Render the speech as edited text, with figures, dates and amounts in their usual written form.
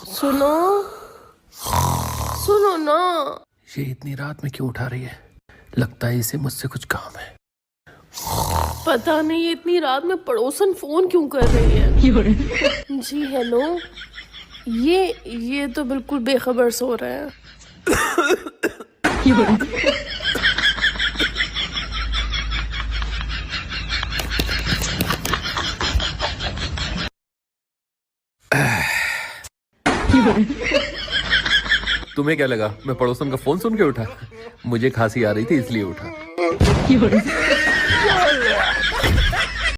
सुनो सुनो ना। ये इतनी रात में क्यों उठा रही है? लगता है इसे मुझसे कुछ काम है। पता नहीं ये इतनी रात में पड़ोसन फोन क्यों कर रही है। जी हेलो। ये तो बिल्कुल बेखबर सो रहा है। तुम्हें क्या लगा मैं पड़ोसन का फोन सुन के उठा? मुझे खांसी आ रही थी इसलिए उठा।